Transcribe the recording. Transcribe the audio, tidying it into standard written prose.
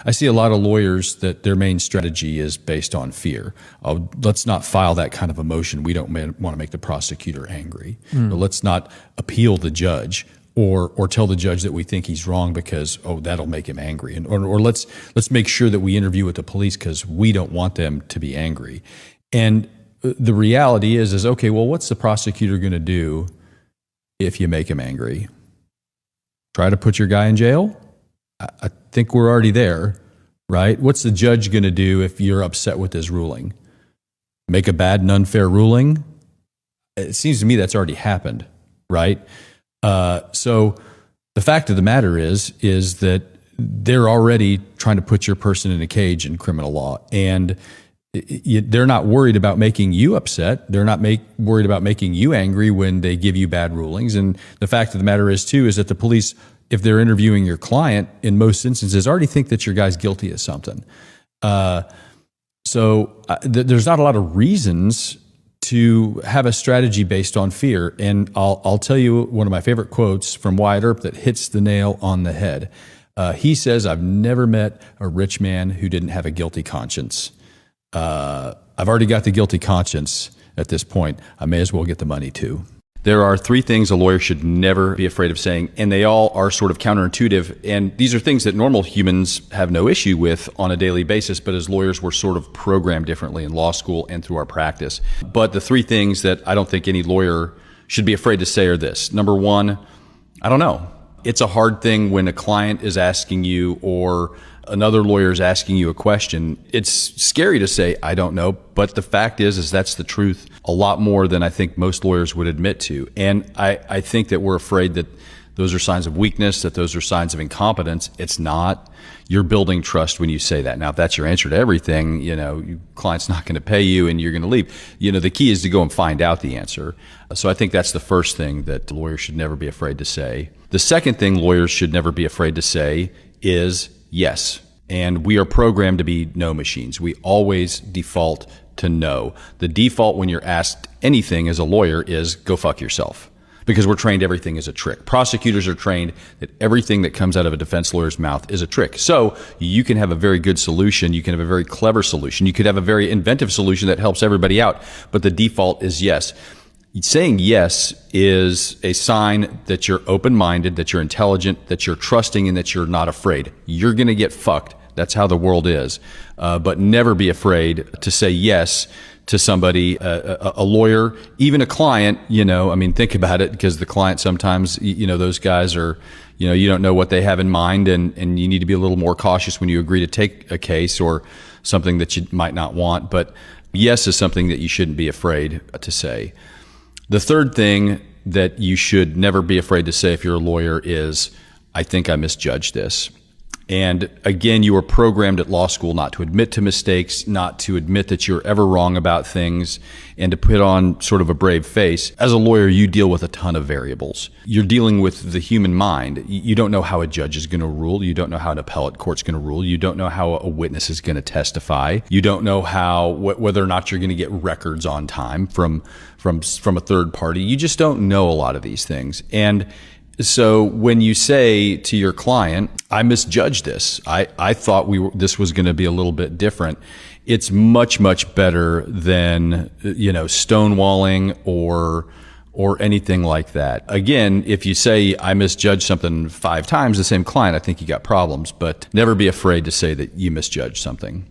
I see a lot of lawyers that their main strategy is based on fear. Oh, let's not file that kind of a motion. We don't want to make the prosecutor angry. Or let's not appeal the judge or tell the judge that we think he's wrong because, oh, that'll make him angry. Or let's make sure that we interview with the police because we don't want them to be angry. And the reality is okay, well, what's the prosecutor going to do if you make him angry? Try to put your guy in jail? I think we're already there, right? What's the judge going to do if you're upset with his ruling? Make a bad and unfair ruling? It seems to me that's already happened, right? So the fact of the matter is that they're already trying to put your person in a cage in criminal law, and they're not worried about making you upset. They're not worried about making you angry when they give you bad rulings. And the fact of the matter is, too, is that the police, if they're interviewing your client, in most instances, already think that your guy's guilty of something. So there's not a lot of reasons to have a strategy based on fear. And I'll tell you one of my favorite quotes from Wyatt Earp that hits the nail on the head. He says, "I've never met a rich man who didn't have a guilty conscience. I've already got the guilty conscience at this point. I may as well get the money too." There are three things a lawyer should never be afraid of saying, and they all are sort of counterintuitive. And these are things that normal humans have no issue with on a daily basis, but as lawyers, we're sort of programmed differently in law school and through our practice. But the three things that I don't think any lawyer should be afraid to say are this. Number one, I don't know. It's a hard thing when a client is asking you or another lawyer is asking you a question. It's scary to say, I don't know, but the fact is that's the truth a lot more than I think most lawyers would admit to. And I think that we're afraid that those are signs of weakness, that those are signs of incompetence. It's not. You're building trust when you say that. Now, if that's your answer to everything, your client's not going to pay you and you're going to leave. The key is to go and find out the answer. So I think that's the first thing that lawyers should never be afraid to say. The second thing lawyers should never be afraid to say is yes. And we are programmed to be no machines. We always default to no. The default when you're asked anything as a lawyer is go fuck yourself, because we're trained everything is a trick. Prosecutors are trained that everything that comes out of a defense lawyer's mouth is a trick. So you can have a very good solution. You can have a very clever solution. You could have a very inventive solution that helps everybody out. But the default is yes. Saying yes is a sign that you're open-minded, that you're intelligent, that you're trusting, and that you're not afraid. You're going to get fucked. That's how the world is. But never be afraid to say yes to somebody, a lawyer, even a client. Think about it, because the client sometimes, those guys are, you don't know what they have in mind, and you need to be a little more cautious when you agree to take a case or something that you might not want. But yes is something that you shouldn't be afraid to say. The third thing that you should never be afraid to say if you're a lawyer is, I think I misjudged this. And again, you are programmed at law school not to admit to mistakes, not to admit that you're ever wrong about things, and to put on sort of a brave face. As a lawyer, you deal with a ton of variables. You're dealing with the human mind. You don't know how a judge is going to rule. You don't know how an appellate court's going to rule. You don't know how a witness is going to testify. You don't know whether or not you're going to get records on time from a third party. You just don't know a lot of these things. And so when you say to your client, I misjudged this, I thought this was going to be a little bit different, it's much, much better than, stonewalling or anything like that. Again, if you say I misjudged something 5 times, the same client, I think you got problems, but never be afraid to say that you misjudged something.